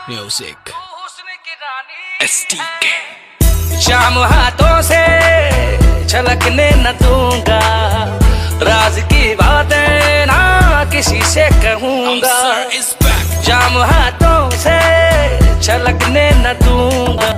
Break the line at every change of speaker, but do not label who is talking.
Music STK। शाम हाथों से छलकने न दूंगा, राज की बातें ना किसी से कहूंगा। शाम हाथों से छलकने न दूंगा,